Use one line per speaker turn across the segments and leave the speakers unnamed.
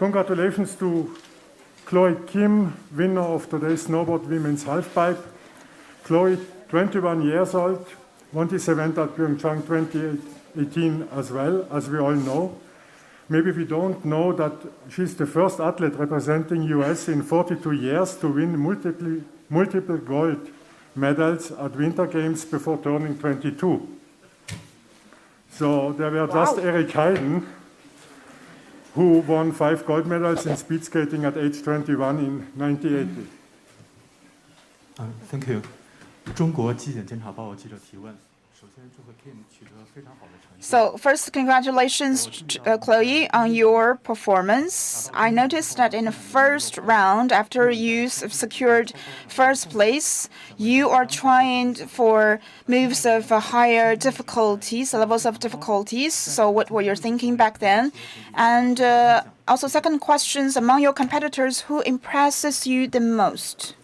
Congratulations to Chloe Kim, winner of today's snowboard women's halfpipe. Chloe, 21 years old, won this event at Pyeongchang 2018 as well, as we all know. Maybe we don't know that she's the first athlete representing US in 42 years to win multiple gold medals at Winter Games before turning 22. So there were just Eric Heiden, who won 5 gold medals in speed skating at age 21 in 1980.
Thank you. 中国纪检监察报记者提问。首先，祝贺 Kim 取得非常好的成绩。
So first, congratulations, Chloe, on your performance. I noticed that in the first round, after you secured first place, you are trying for moves of higher difficulties, levels of difficulties. So what were you thinking back then? And also, second questions, among your competitors, who impresses you the most?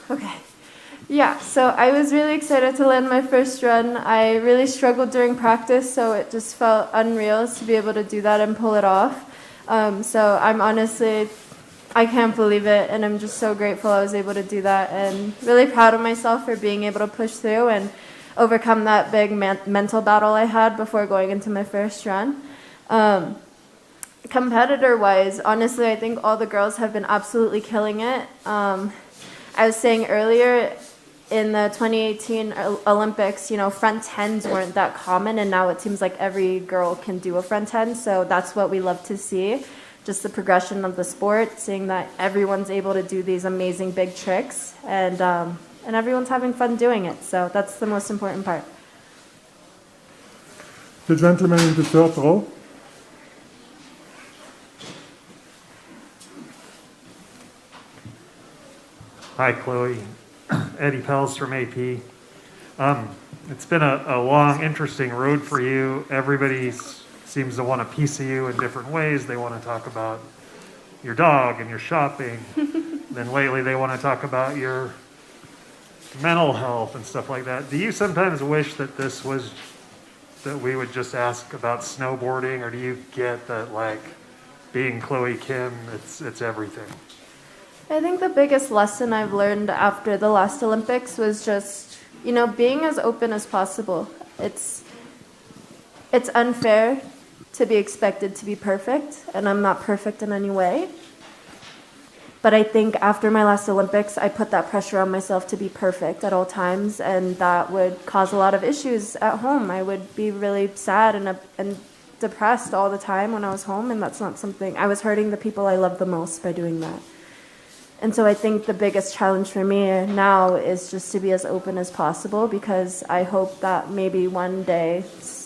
Okay. Yeah, so I was really excited to land my first run. I really struggled during practice, so it just felt unreal to be able to do that and pull it off. So I'm honestly, I can't believe it, and I'm just so grateful I was able to do that, and really proud of myself for being able to push through and overcome that big mental battle I had before going into my first run. Competitor-wise, honestly, I think all the girls have been absolutely killing it. I was saying earlier, in the 2018 Olympics, front tens weren't that common, and now it seems like every girl can do a front ten, so that's what we love to see, just the progression of the sport, seeing that everyone's able to do these amazing big tricks, and everyone's having fun doing it, so that's the most important part.
The gentleman in the third row.
Hi, Chloe. Eddie Pels from AP. It's been a long, interesting road for you. Everybody seems to want a piece of you in different ways. They want to talk about your dog and your shopping. Then lately they want to talk about your mental health and stuff like that. Do you sometimes wish that that we would just ask about snowboarding, or do you get that, like, being Chloe Kim, it's everything?
I think the biggest lesson I've learned after the last Olympics was just, being as open as possible. It's unfair to be expected to be perfect, and I'm not perfect in any way. But I think after my last Olympics, I put that pressure on myself to be perfect at all times, and that would cause a lot of issues at home. I would be really sad and depressed all the time when I was home, and that's not something. I was hurting the people I love the most by doing that. And so I think the biggest challenge for me now is just to be as open as possible, because I hope that maybe one day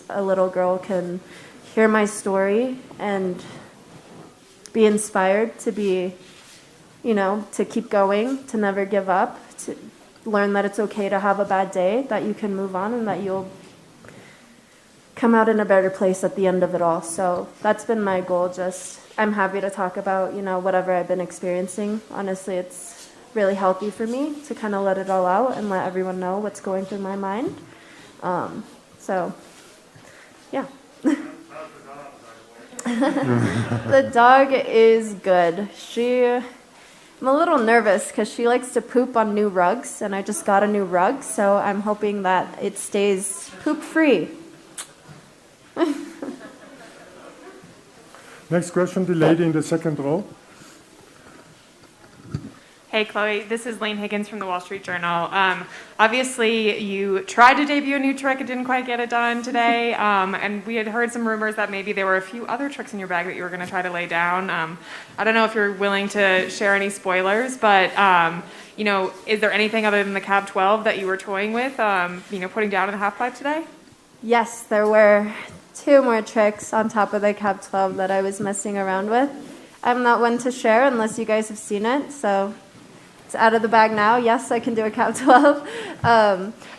a little girl can hear my story and be inspired to be, to keep going, to never give up, to learn that it's okay to have a bad day, that you can move on, and that you'll come out in a better place at the end of it all. So that's been my goal. I'm happy to talk about, whatever I've been experiencing. Honestly, it's really healthy for me to kind of let it all out and let everyone know what's going through my mind. So, yeah. The dog is good. I'm a little nervous because she likes to poop on new rugs, and I just got a new rug, so I'm hoping that it stays poop-free.
Next question, the lady in the second row.
Hey, Chloe, this is Lane Higgins from the Wall Street Journal. Obviously, you tried to debut a new trick and didn't quite get it done today, and we had heard some rumors that maybe there were a few other tricks in your bag that you were going to try to lay down. I don't know if you're willing to share any spoilers, but is there anything other than the Cab 12 that you were toying with, putting down in the halfpipe today?
Yes, there were 2 more tricks on top of the Cab 12 that I was messing around with. I'm not one to share unless you guys have seen it, so it's out of the bag now. Yes, I can do a Cab 12.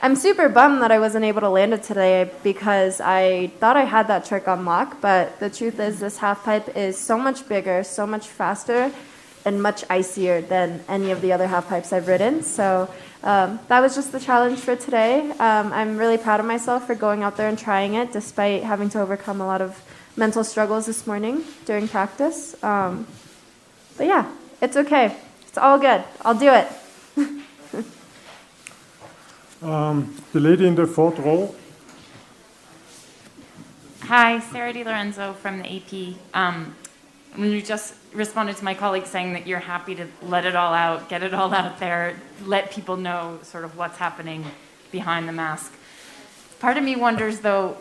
I'm super bummed that I wasn't able to land it today because I thought I had that trick on lock, but the truth is this halfpipe is so much bigger, so much faster, and much icier than any of the other halfpipes I've ridden. So that was just the challenge for today. I'm really proud of myself for going out there and trying it, despite having to overcome a lot of mental struggles this morning during practice. But yeah, it's okay. It's all good. I'll do it.
The lady in the fourth row.
Hi, Sarah DiLorenzo from the AP. When you just responded to my colleague saying that you're happy to let it all out, get it all out there, let people know sort of what's happening behind the mask. Part of me wonders, though,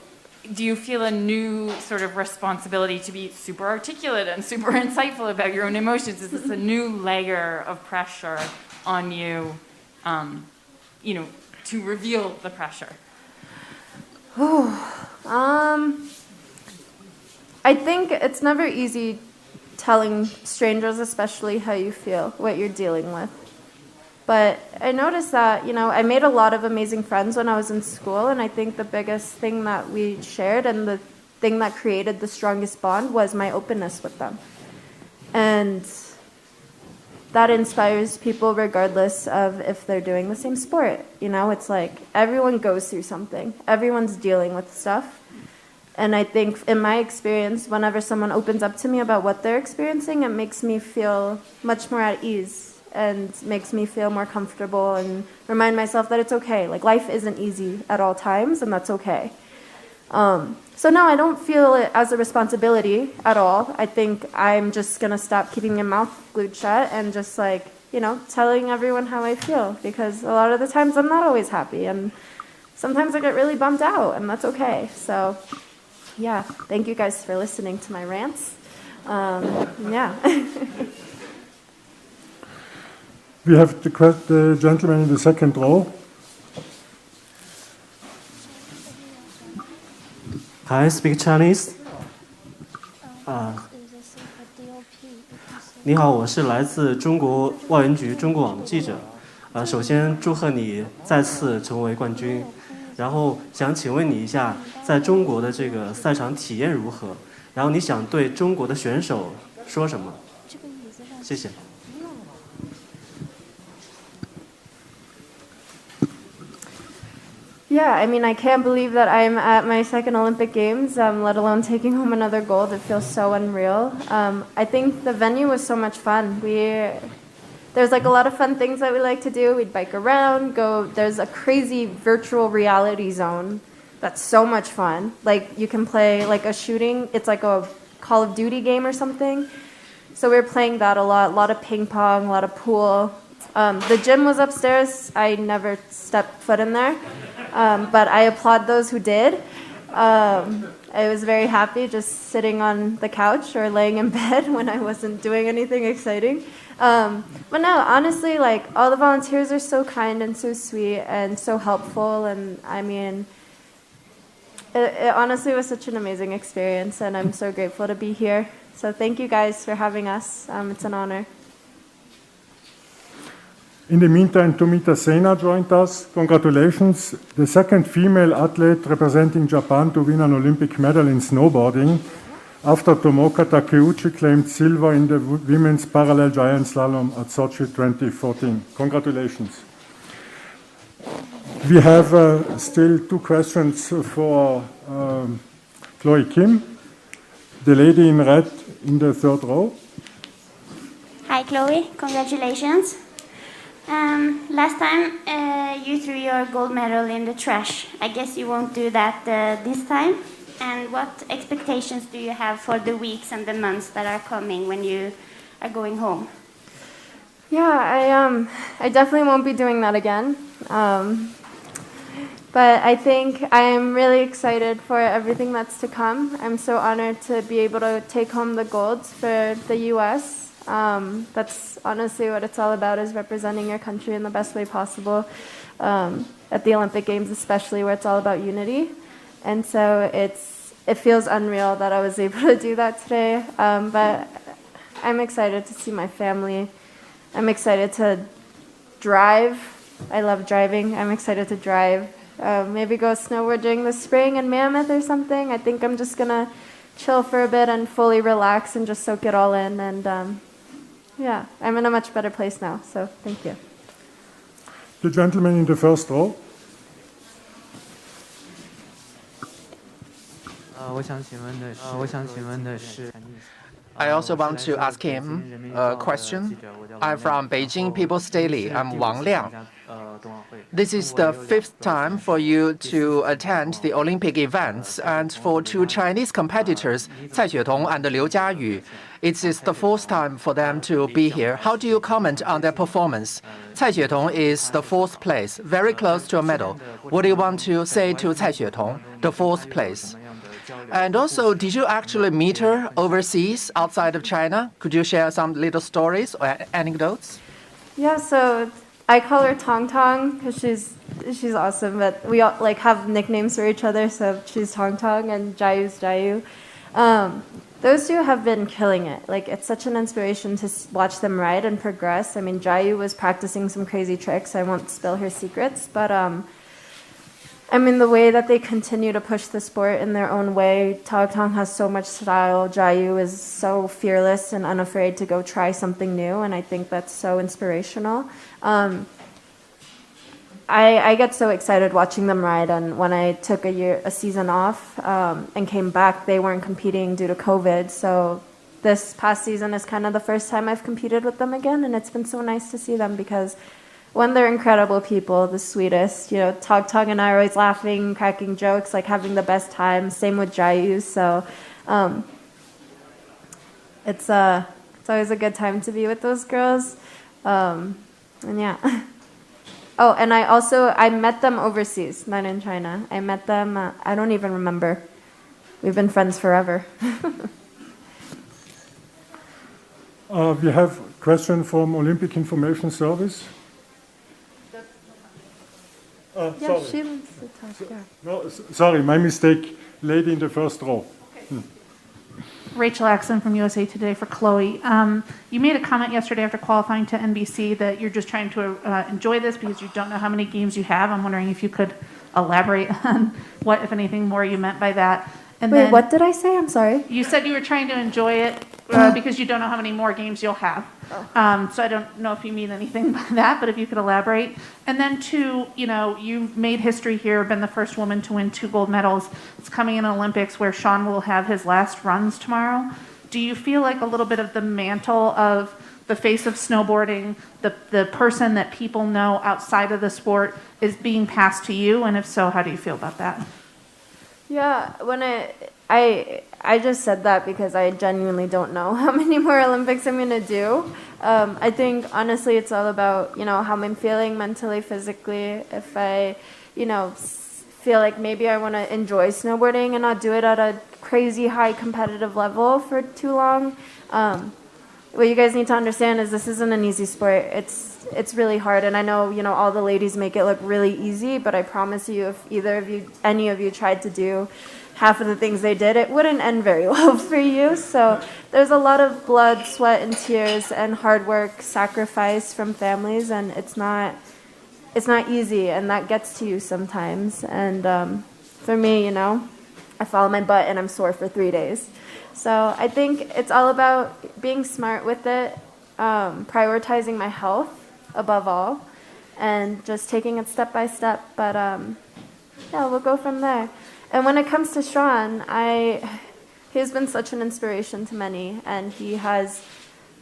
do you feel a new sort of responsibility to be super articulate and super insightful about your own emotions? Is this a new layer of pressure on you, to reveal the pressure?
I think it's never easy telling strangers, especially how you feel, what you're dealing with. But I noticed that, I made a lot of amazing friends when I was in school, and I think the biggest thing that we shared and the thing that created the strongest bond was my openness with them. And that inspires people regardless of if they're doing the same sport. It's like everyone goes through something. Everyone's dealing with stuff. And I think in my experience, whenever someone opens up to me about what they're experiencing, it makes me feel much more at ease and makes me feel more comfortable and remind myself that it's okay. Like, life isn't easy at all times, and that's okay. So no, I don't feel it as a responsibility at all. I think I'm just going to stop keeping my mouth glued shut and just telling everyone how I feel, because a lot of the times I'm not always happy, and sometimes I get really bummed out, and that's okay. So yeah, thank you guys for listening to my rants. Yeah.
We have the gentleman in the second row.
Hi, speak Chinese. 你好，我是来自中国外援局中国网的记者。首先祝贺你再次成为冠军，然后想请问你一下，在中国的这个赛场体验如何？然后你想对中国的选手说什么？谢谢。
Yeah, I can't believe that I'm at my second Olympic Games, let alone taking home another gold. It feels so unreal. I think the venue was so much fun. There's a lot of fun things that we like to do. We'd bike around, there's a crazy virtual reality zone that's so much fun. You can play a shooting, it's like a Call of Duty game or something. So we were playing that a lot of ping pong, a lot of pool. The gym was upstairs. I never stepped foot in there. But I applaud those who did. I was very happy just sitting on the couch or laying in bed when I wasn't doing anything exciting. But no, honestly, all the volunteers are so kind and so sweet and so helpful. And it honestly was such an amazing experience, and I'm so grateful to be here. So thank you guys for having us. It's an honor.
In the meantime, Tomita Sena joined us. Congratulations. The second female athlete representing Japan to win an Olympic medal in snowboarding, after Tomoka Takeuchi claimed silver in the women's parallel giant slalom at Sochi 2014. Congratulations. We have still two questions for Chloe Kim, the lady in red in the third row.
Hi, Chloe. Congratulations. Last time you threw your gold medal in the trash. I guess you won't do that this time. And what expectations do you have for the weeks and the months that are coming when you are going home?
Yeah, I definitely won't be doing that again. But I think I'm really excited for everything that's to come. I'm so honored to be able to take home the golds for the U.S. That's honestly what it's all about, is representing your country in the best way possible at the Olympic Games, especially where it's all about unity. And so it feels unreal that I was able to do that today. But I'm excited to see my family. I'm excited to drive. I love driving. I'm excited to drive. Maybe go snowboard during the spring in Mammoth or something. I think I'm just going to chill for a bit and fully relax and just soak it all in. And yeah, I'm in a much better place now. So thank you.
The gentleman in the first row.
I also want to ask him a question. I'm from Beijing People's Daily. I'm Wang Liang. This is the 5th time for you to attend the Olympic events, and for 2 Chinese competitors, Cai Xuetong and Liu Jiayu, it is the 4th time for them to be here. How do you comment on their performance? Cai Xuetong is the 4th place, very close to a medal. What do you want to say to Cai Xuetong, the 4th place? And also, did you actually meet her overseas, outside of China? Could you share some little stories or anecdotes?
Yeah, so I call her Tong Tong because she's awesome, but we all like have nicknames for each other, so she's Tong Tong and Jiayu's Jiayu. Those 2 have been killing it. Like, it's such an inspiration to watch them ride and progress. I mean, Jiayu was practicing some crazy tricks. I won't spill her secrets, but I mean, the way that they continue to push the sport in their own way. Tong Tong has so much style. Jiayu is so fearless and unafraid to go try something new, and I think that's so inspirational. I get so excited watching them ride, and when I took a season off and came back, they weren't competing due to COVID, so this past season is kind of the first time I've competed with them again, and it's been so nice to see them because when they're incredible people, the sweetest, you know, Tong Tong and I are always laughing, cracking jokes, like having the best time. Same with Jiayu. So it's always a good time to be with those girls. And yeah. Oh, and I met them overseas, not in China. I met them, I don't even remember. We've been friends forever.
We have a question from Olympic Information Service.
Yeah,
sorry.
she wants to talk, yeah.
No, sorry, my mistake. Lady in the first row.
Rachel Axon from USA Today for Chloe. You made a comment yesterday after qualifying to NBC that you're just trying to enjoy this because you don't know how many games you have. I'm wondering if you could elaborate on what, if anything, more you meant by that. And
Wait,
then
what did I say? I'm sorry.
you said you were trying to enjoy it because you don't know how many more games you'll have. So I don't know if you mean anything by that, but if you could elaborate. And then 2, you know, you've made history here, been the first woman to win 2 gold medals. It's coming in Olympics where Sean will have his last runs tomorrow. Do you feel like a little bit of the mantle of the face of snowboarding, the person that people know outside of the sport is being passed to you? And if so, how do you feel about that?
Yeah, when I just said that because I genuinely don't know how many more Olympics I'm gonna do. I think honestly it's all about, you know, how I'm feeling mentally, physically. If I, you know, feel like maybe I want to enjoy snowboarding and not do it at a crazy high competitive level for too long. What you guys need to understand is this isn't an easy sport. It's really hard, and I know, you know, all the ladies make it look really easy, but I promise you, if any of you tried to do half of the things they did, it wouldn't end very well for you. So there's a lot of blood, sweat, and tears, and hard work, sacrifice from families, and it's not easy, and that gets to you sometimes. And for me, you know, I fall on my butt and I'm sore for 3 days. So I think it's all about being smart with it, prioritizing my health above all, and just taking it step by step. But yeah, we'll go from there. And when it comes to Sean, he's been such an inspiration to many, and he has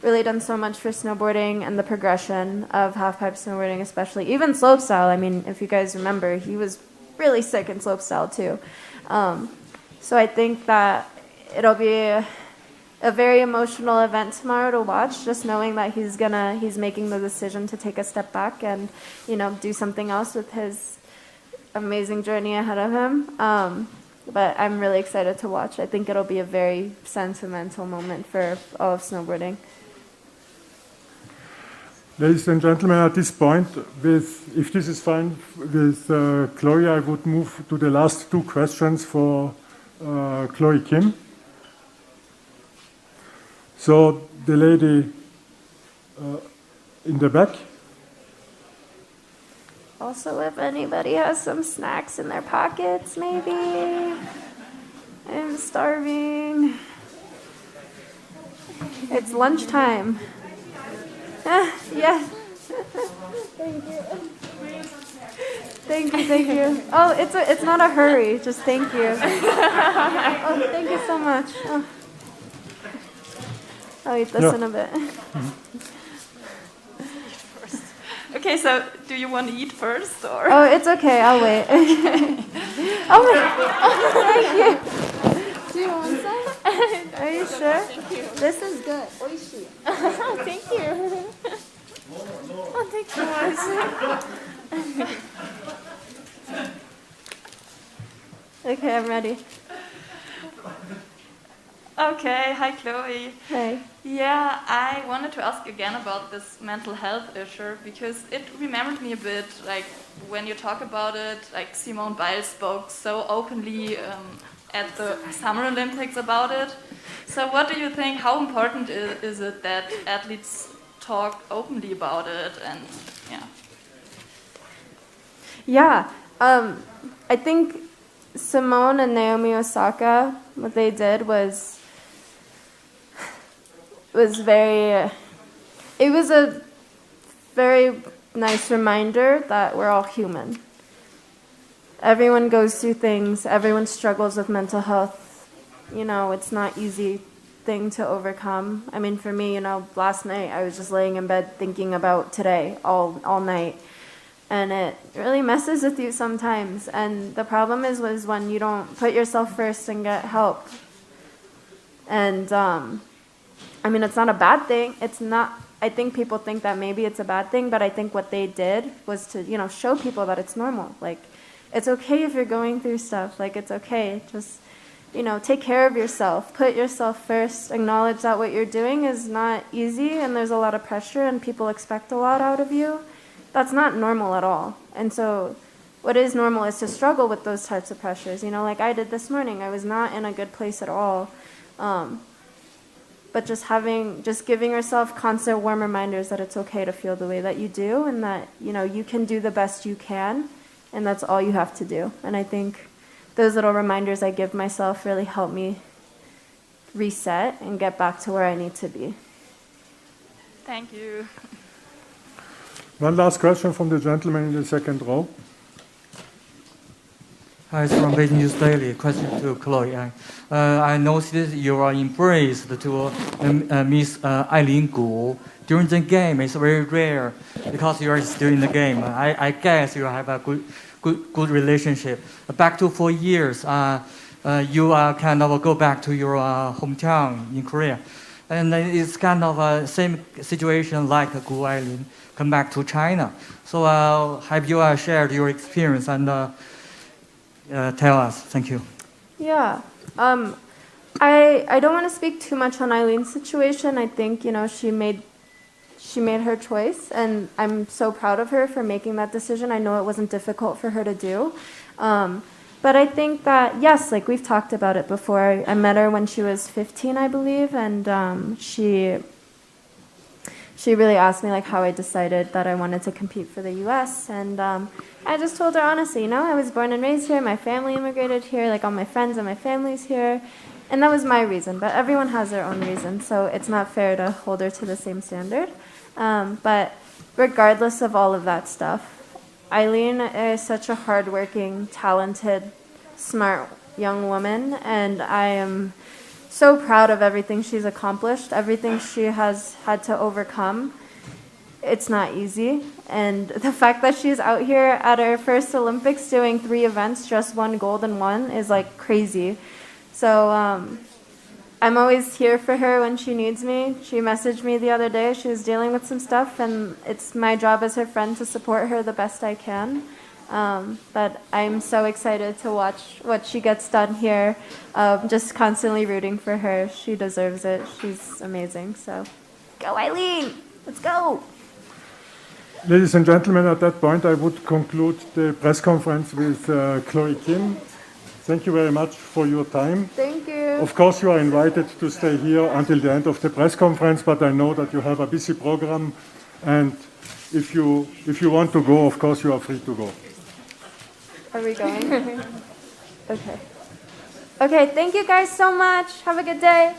really done so much for snowboarding and the progression of halfpipe snowboarding, especially even slopestyle. I mean, if you guys remember, he was really sick in slopestyle too. So I think that it'll be a very emotional event tomorrow to watch, just knowing that he's making the decision to take a step back and, you know, do something else with his amazing journey ahead of him. But I'm really excited to watch. I think it'll be a very sentimental moment for all of snowboarding.
Ladies and gentlemen, at this point, if this is fine with Chloe, I would move to the last 2 questions for Chloe Kim. So the lady in the back.
Also, if anybody has some snacks in their pockets, maybe. I'm starving. It's lunchtime. Yes. Thank you. Thank you, thank you. Oh, it's not a hurry. Just thank you. Oh, thank you so much. Oh. I'll eat this in a bit.
Okay, so do you want to eat first, or?
Oh, it's okay. I'll wait. Oh, thank you. Do you want some? Are you sure?
Thank you.
This is good. Oishi.
Thank you. Oh, thank you so much.
Okay, I'm ready.
Okay, hi Chloe.
Hey.
Yeah, I wanted to ask again about this mental health issue because it remembered me a bit, like when you talk about it, like Simone Biles spoke so openly at the Summer Olympics about it. So what do you think, how important is it that athletes talk openly about it? And yeah.
Yeah, I think Simone and Naomi Osaka, what they did was very, it was a very nice reminder that we're all human. Everyone goes through things, everyone struggles with mental health. You know, it's not easy thing to overcome. I mean, for me, you know, last night I was just laying in bed thinking about today all night. And it really messes with you sometimes. And the problem is when you don't put yourself first and get help. And I mean, it's not a bad thing. It's not. I think people think that maybe it's a bad thing, but I think what they did was to, you know, show people that it's normal. Like, it's okay if you're going through stuff. Like, it's okay. Just, you know, take care of yourself. Put yourself first. Acknowledge that what you're doing is not easy and there's a lot of pressure and people expect a lot out of you. That's not normal at all. And so what is normal is to struggle with those types of pressures. You know, like I did this morning. I was not in a good place at all. But just giving yourself constant warm reminders that it's okay to feel the way that you do and that, you know, you can do the best you can and that's all you have to do. And I think those little reminders I give myself really help me reset and get back to where I need to be.
Thank you.
One last question from the gentleman in the second row.
Hi, it's from Beijing News Daily. Question to Chloe. I noticed you are embraced to Miss Eileen Gu during the game. It's very rare because you are still in the game. I guess you have a good relationship. Back to 4 years, you kind of go back to your hometown in Korea, and it's kind of a same situation like Gu Eileen come back to China. So have you shared your experience and tell us? Thank you.
Yeah. I don't want to speak too much on Eileen's situation. I think, you know, she made her choice, and I'm so proud of her for making that decision. I know it wasn't difficult for her to do. But I think that, yes, like we've talked about it before. I met her when she was 15, I believe, and she really asked me like how I decided that I wanted to compete for the U.S. And I just told her honestly, you know, I was born and raised here. My family immigrated here. Like all my friends and my family's here. And that was my reason. But everyone has their own reason. So it's not fair to hold her to the same standard. But regardless of all of that stuff, Eileen is such a hardworking, talented, smart young woman. And I am so proud of everything she's accomplished, everything she has had to overcome. It's not easy. And the fact that she's out here at her first Olympics doing 3 events, just won gold in 1, is like crazy. So I'm always here for her when she needs me. She messaged me the other day. She was dealing with some stuff, and it's my job as her friend to support her the best I can. But I'm so excited to watch what she gets done here. Just constantly rooting for her. She deserves it. She's amazing. So go Eileen! Let's go!
Ladies and gentlemen, at that point I would conclude the press conference with Chloe Kim. Thank you very much for your time.
Thank you.
Of course you are invited to stay here until the end of the press conference, but I know that you have a busy program, and if you want to go, of course you are free to go.
Are we going? Okay. Okay, thank you guys so much. Have a good day.